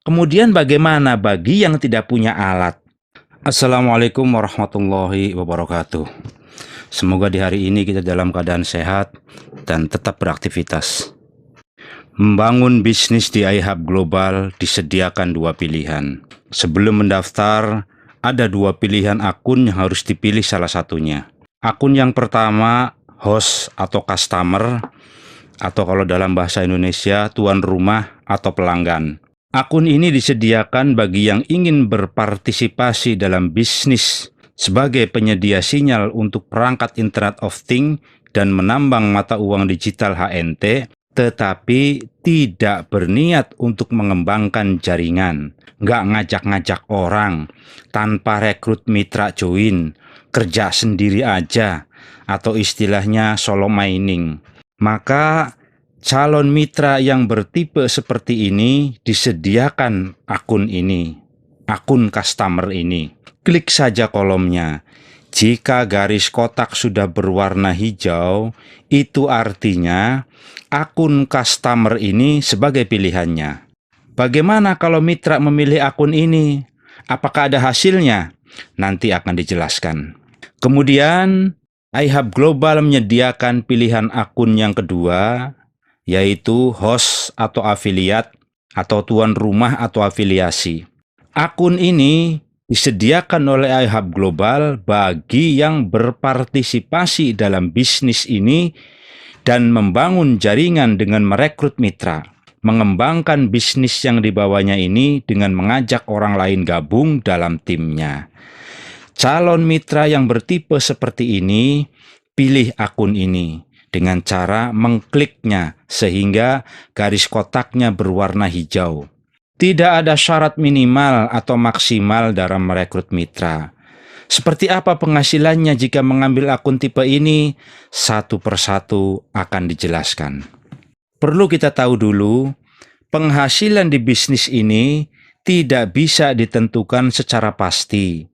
Kemudian bagaimana bagi yang tidak punya alat? Assalamualaikum warahmatullahi wabarakatuh. Semoga di hari ini kita dalam keadaan sehat dan tetap beraktivitas. Membangun bisnis di iHub Global disediakan dua pilihan. Sebelum mendaftar, ada dua pilihan akun yang harus dipilih salah satunya. Akun yang pertama, host atau customer, atau kalau dalam bahasa Indonesia, tuan rumah atau pelanggan. Akun ini disediakan bagi yang ingin berpartisipasi dalam bisnis sebagai penyedia sinyal untuk perangkat Internet of Things dan menambang mata uang digital HNT, tetapi tidak berniat untuk mengembangkan jaringan, nggak ngajak-ngajak orang, tanpa rekrut mitra join, kerja sendiri aja, atau istilahnya solo mining. Maka calon mitra yang bertipe seperti ini disediakan akun ini, akun customer ini. Klik saja kolomnya. Jika garis kotak sudah berwarna hijau, itu artinya akun customer ini sebagai pilihannya. Bagaimana kalau mitra memilih akun ini? Apakah ada hasilnya? Nanti akan dijelaskan. Kemudian, iHub Global menyediakan pilihan akun yang kedua, yaitu host atau afiliat atau tuan rumah atau afiliasi. Akun ini disediakan oleh iHub Global bagi yang berpartisipasi dalam bisnis ini dan membangun jaringan dengan merekrut mitra, mengembangkan bisnis yang dibawanya ini dengan mengajak orang lain gabung dalam timnya. Calon mitra yang bertipe seperti ini, pilih akun ini dengan cara mengkliknya sehingga garis kotaknya berwarna hijau. Tidak ada syarat minimal atau maksimal dalam merekrut mitra. Seperti apa penghasilannya jika mengambil akun tipe ini? Satu persatu akan dijelaskan. Perlu kita tahu dulu, penghasilan di bisnis ini tidak bisa ditentukan secara pasti,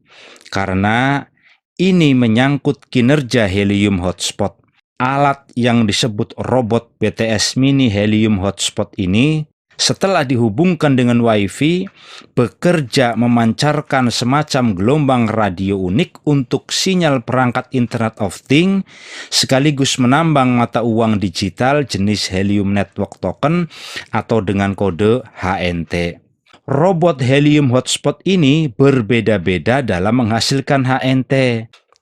karena ini menyangkut kinerja Helium Hotspot. Alat yang disebut robot BTS Mini Helium Hotspot ini setelah dihubungkan dengan WiFi, bekerja memancarkan semacam gelombang radio unik untuk sinyal perangkat Internet of Things, sekaligus menambang mata uang digital jenis Helium Network Token atau dengan kode HNT. Robot Helium Hotspot ini berbeda-beda dalam menghasilkan HNT.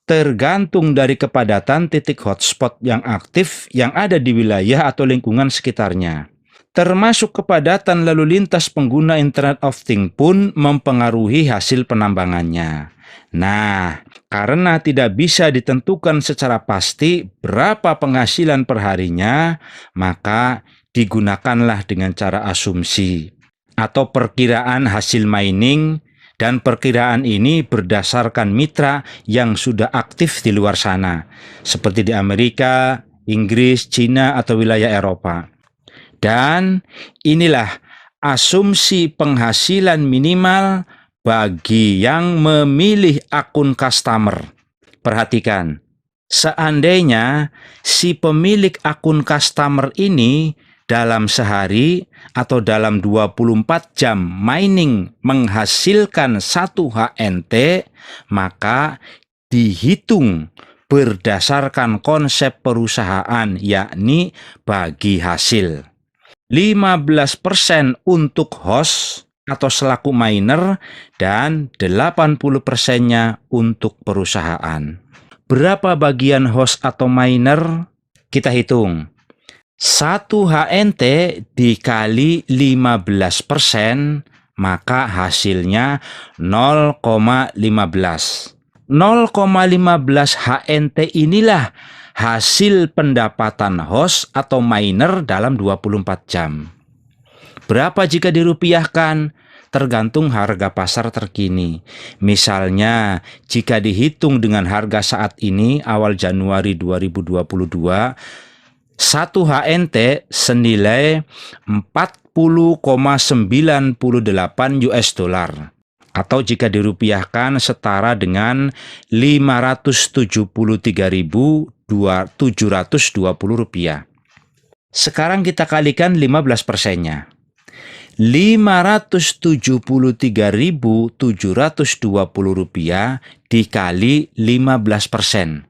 Tergantung dari kepadatan titik hotspot yang aktif yang ada di wilayah atau lingkungan sekitarnya. Termasuk kepadatan lalu lintas pengguna Internet of Things pun mempengaruhi hasil penambangannya. Nah, karena tidak bisa ditentukan secara pasti berapa penghasilan perharinya, maka digunakanlah dengan cara asumsi atau perkiraan hasil mining, dan perkiraan ini berdasarkan mitra yang sudah aktif di luar sana, seperti di Amerika, Inggris, Cina, atau wilayah Eropa. Dan inilah asumsi penghasilan minimal bagi yang memilih akun customer. Perhatikan, seandainya si pemilik akun customer ini dalam sehari atau dalam 24 jam mining menghasilkan 1 HNT, maka dihitung berdasarkan konsep perusahaan, yakni bagi hasil. 15% untuk host atau selaku miner dan 80%-nya untuk perusahaan. Berapa bagian host atau miner? Kita hitung. 1 HNT dikali 15%, maka hasilnya 0,15. 0,15 HNT inilah hasil pendapatan host atau miner dalam 24 jam. Berapa jika dirupiahkan? Tergantung harga pasar terkini. Misalnya, jika dihitung dengan harga saat ini awal Januari 2022, 1 HNT senilai 40,98 US dollar. Atau jika dirupiahkan setara dengan 573.720 rupiah. Sekarang kita kalikan 15%-nya. Rp573.720 dikali 15%.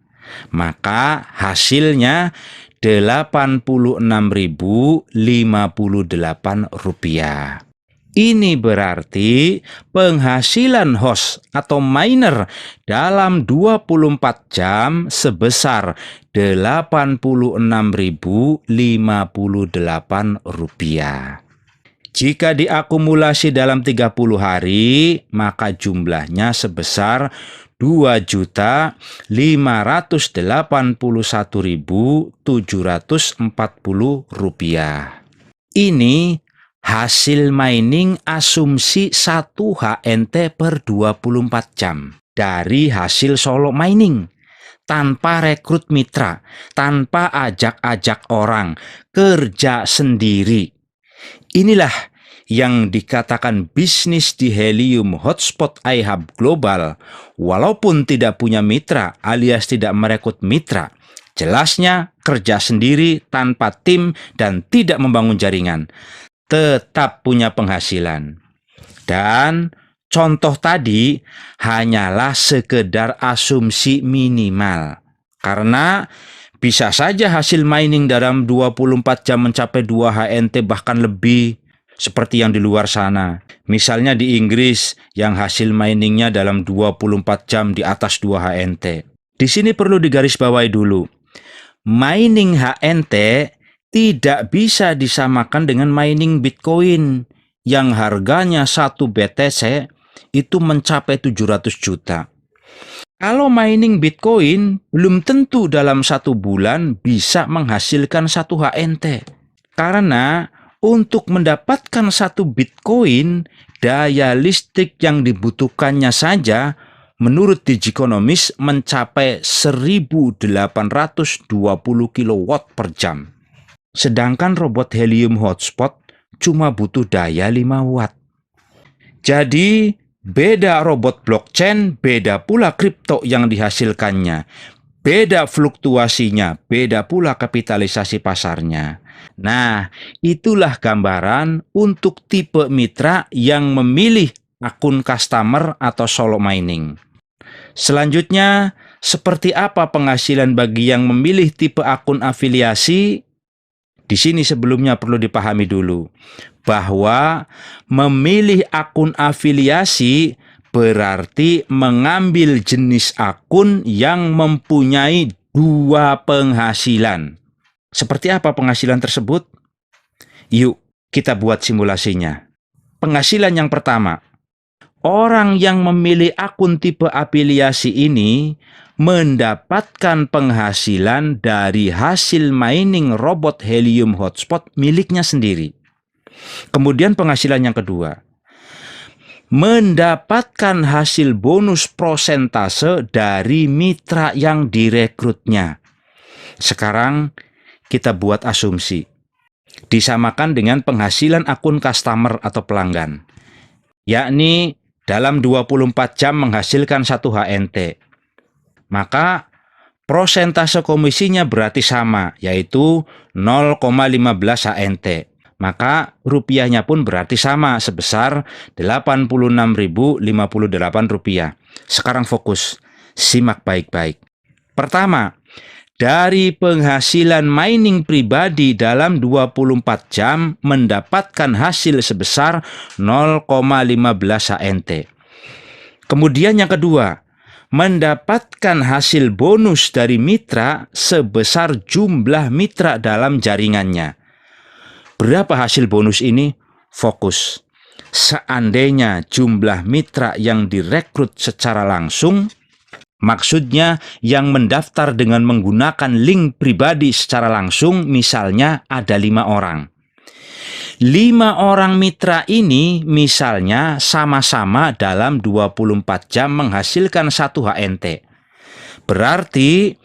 Maka hasilnya Rp86.058. Ini berarti penghasilan host atau miner dalam 24 jam sebesar Rp86.058. Jika diakumulasi dalam 30 hari, maka jumlahnya sebesar Rp2.581.740. Ini hasil mining asumsi 1 HNT per 24 jam dari hasil solo mining. Tanpa rekrut mitra, tanpa ajak-ajak orang, kerja sendiri. Inilah yang dikatakan bisnis di Helium Hotspot iHub Global, walaupun tidak punya mitra alias tidak merekrut mitra. Jelasnya kerja sendiri tanpa tim dan tidak membangun jaringan. Tetap punya penghasilan. Dan contoh tadi hanyalah sekedar asumsi minimal. Karena bisa saja hasil mining dalam 24 jam mencapai 2 HNT bahkan lebih, seperti yang di luar sana. Misalnya di Inggris yang hasil miningnya dalam 24 jam di atas 2 HNT. Di sini perlu digarisbawahi dulu. Mining HNT tidak bisa disamakan dengan mining Bitcoin yang harganya 1 BTC itu mencapai 700 juta. Kalau mining Bitcoin belum tentu dalam 1 bulan bisa menghasilkan 1 HNT. Karena untuk mendapatkan 1 Bitcoin, daya listrik yang dibutuhkannya saja menurut Digiconomist mencapai 1.820 kW per jam. Sedangkan robot Helium Hotspot cuma butuh daya 5 watt. Jadi beda robot blockchain, beda pula kripto yang dihasilkannya. Beda fluktuasinya, beda pula kapitalisasi pasarnya. Nah, itulah gambaran untuk tipe mitra yang memilih akun customer atau solo mining. Selanjutnya, seperti apa penghasilan bagi yang memilih tipe akun afiliasi? Di sini sebelumnya perlu dipahami dulu bahwa memilih akun afiliasi berarti mengambil jenis akun yang mempunyai 2 penghasilan. Seperti apa penghasilan tersebut? Yuk, kita buat simulasinya. Penghasilan yang pertama, orang yang memilih akun tipe afiliasi ini mendapatkan penghasilan dari hasil mining robot Helium Hotspot miliknya sendiri. Kemudian penghasilan yang kedua, mendapatkan hasil bonus prosentase dari mitra yang direkrutnya. Sekarang kita buat asumsi, disamakan dengan penghasilan akun customer atau pelanggan, yakni dalam 24 jam menghasilkan 1 HNT. Maka prosentase komisinya berarti sama, yaitu 0,15 HNT. Maka rupiahnya pun berarti sama, sebesar Rp86.058. Sekarang fokus, simak baik-baik. Pertama, dari penghasilan mining pribadi dalam 24 jam mendapatkan hasil sebesar 0,15 HNT. Kemudian yang kedua, mendapatkan hasil bonus dari mitra sebesar jumlah mitra dalam jaringannya. Berapa hasil bonus ini? Fokus. Seandainya jumlah mitra yang direkrut secara langsung, maksudnya yang mendaftar dengan menggunakan link pribadi secara langsung, misalnya ada 5 orang. 5 orang mitra ini misalnya sama-sama dalam 24 jam menghasilkan 1 HNT. Berarti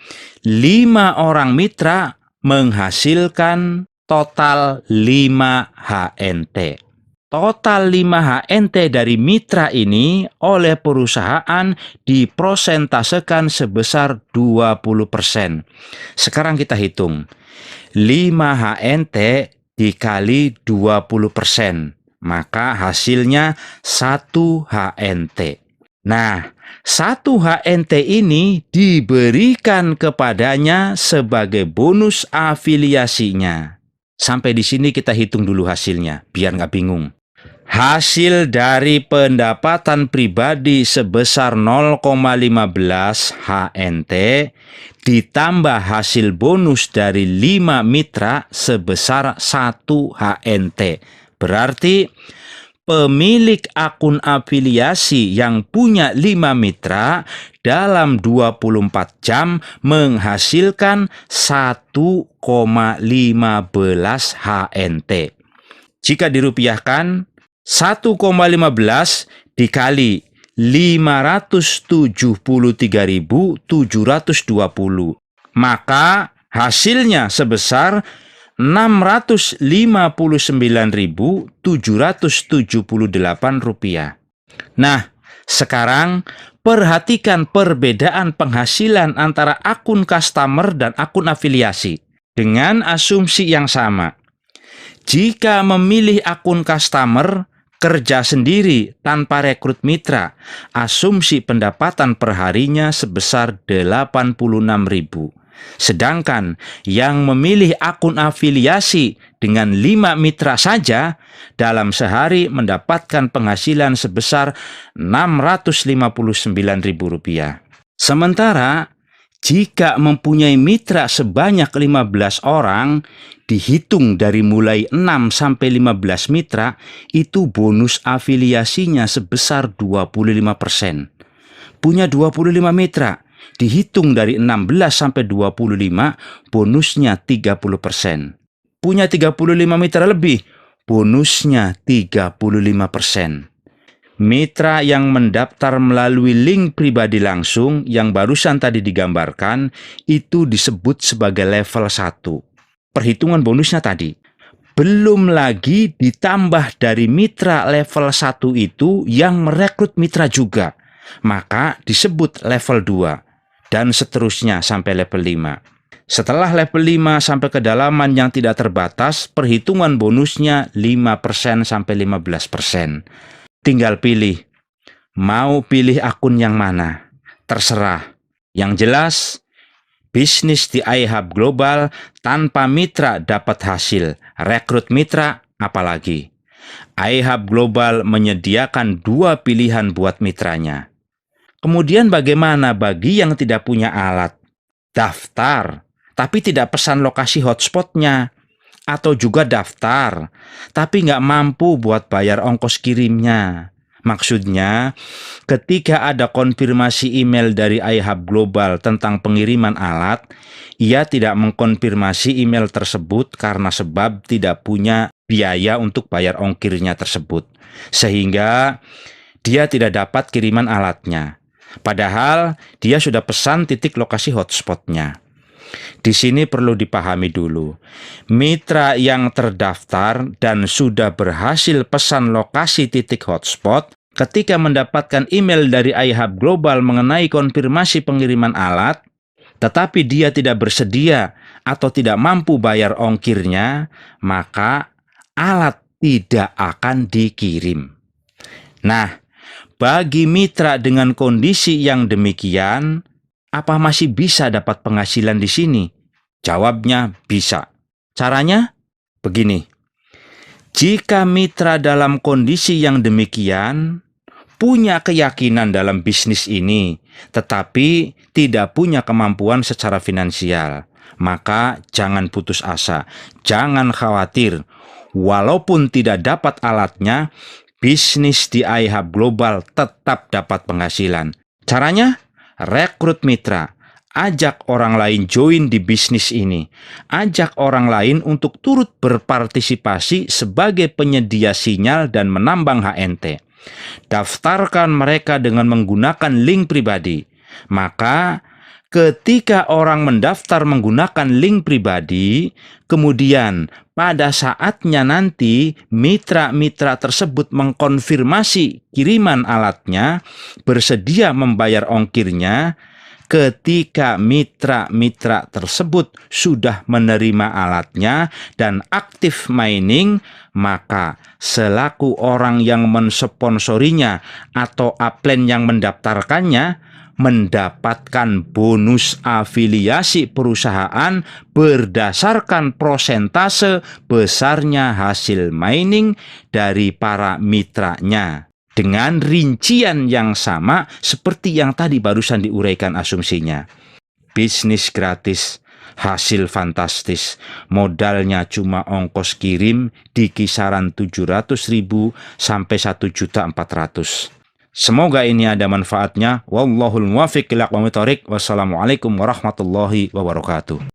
5 orang mitra menghasilkan total 5 HNT. Total 5 HNT dari mitra ini oleh perusahaan diprosentasekan sebesar 20%. Sekarang kita hitung. 5 HNT dikali 20%. maka hasilnya 1 HNT. Nah, 1 HNT ini diberikan kepadanya sebagai bonus afiliasinya. Sampai di sini kita hitung dulu hasilnya, biar nggak bingung. Hasil dari pendapatan pribadi sebesar 0,15 HNT ditambah hasil bonus dari 5 mitra sebesar 1 HNT. Berarti pemilik akun afiliasi yang punya 5 mitra dalam 24 jam menghasilkan 1,15 HNT. Jika dirupiahkan, 1,15 dikali 573.720, maka hasilnya sebesar 659.778 rupiah. Nah, sekarang perhatikan perbedaan penghasilan antara akun customer dan akun afiliasi dengan asumsi yang sama. Jika memilih akun customer, kerja sendiri tanpa rekrut mitra, asumsi pendapatan perharinya sebesar 86.000. Sedangkan yang memilih akun afiliasi dengan 5 mitra saja dalam sehari mendapatkan penghasilan sebesar 659.000 rupiah. Sementara jika mempunyai mitra sebanyak 15 orang, dihitung dari mulai 6 sampai 15 mitra, itu bonus afiliasinya sebesar 25%. Punya 25 mitra, dihitung dari 16 sampai 25, bonusnya 30%. Punya 35 mitra lebih, bonusnya 35%. Mitra yang mendaftar melalui link pribadi langsung yang barusan tadi digambarkan, itu disebut sebagai level 1. Perhitungan bonusnya tadi. Belum lagi ditambah dari mitra level 1 itu yang merekrut mitra juga, maka disebut level 2. Dan seterusnya sampai level 5. Setelah level 5 sampai kedalaman yang tidak terbatas, perhitungan bonusnya 5% sampai 15%. Tinggal pilih, mau pilih akun yang mana, terserah. Yang jelas, bisnis di iHub Global tanpa mitra dapat hasil, rekrut mitra apalagi. iHub Global menyediakan 2 pilihan buat mitranya. Kemudian bagaimana bagi yang tidak punya alat? Daftar, tapi tidak pesan lokasi hotspotnya. Atau juga daftar, tapi nggak mampu buat bayar ongkos kirimnya. Maksudnya, ketika ada konfirmasi email dari iHub Global tentang pengiriman alat, ia tidak mengkonfirmasi email tersebut karena sebab tidak punya biaya untuk bayar ongkirnya tersebut. Sehingga dia tidak dapat kiriman alatnya. Padahal dia sudah pesan titik lokasi hotspotnya. Di sini perlu dipahami dulu, mitra yang terdaftar dan sudah berhasil pesan lokasi titik hotspot, ketika mendapatkan email dari iHub Global mengenai konfirmasi pengiriman alat, tetapi dia tidak bersedia atau tidak mampu bayar ongkirnya, maka alat tidak akan dikirim. Nah, bagi mitra dengan kondisi yang demikian, apa masih bisa dapat penghasilan di sini? Jawabnya bisa. Caranya begini. Jika mitra dalam kondisi yang demikian punya keyakinan dalam bisnis ini, tetapi tidak punya kemampuan secara finansial, maka jangan putus asa, jangan khawatir. Walaupun tidak dapat alatnya, bisnis di iHub Global tetap dapat penghasilan. Caranya? Rekrut mitra, ajak orang lain join di bisnis ini, ajak orang lain untuk turut berpartisipasi sebagai penyedia sinyal dan menambang HNT. Daftarkan mereka dengan menggunakan link pribadi. Maka ketika orang mendaftar menggunakan link pribadi, kemudian pada saatnya nanti mitra-mitra tersebut mengkonfirmasi kiriman alatnya, bersedia membayar ongkirnya, ketika mitra-mitra tersebut sudah menerima alatnya dan aktif mining, maka selaku orang yang mensponsorinya atau upline yang mendaftarkannya mendapatkan bonus afiliasi perusahaan berdasarkan prosentase besarnya hasil mining dari para mitranya. Dengan rincian yang sama seperti yang tadi barusan diuraikan asumsinya. Bisnis gratis, hasil fantastis, modalnya cuma ongkos kirim di kisaran 700.000 sampai 1.400.000. Semoga ini ada manfaatnya. Wallahul muwaffiq ila aqwamit thoriq. Wassalamualaikum warahmatullahi wabarakatuh.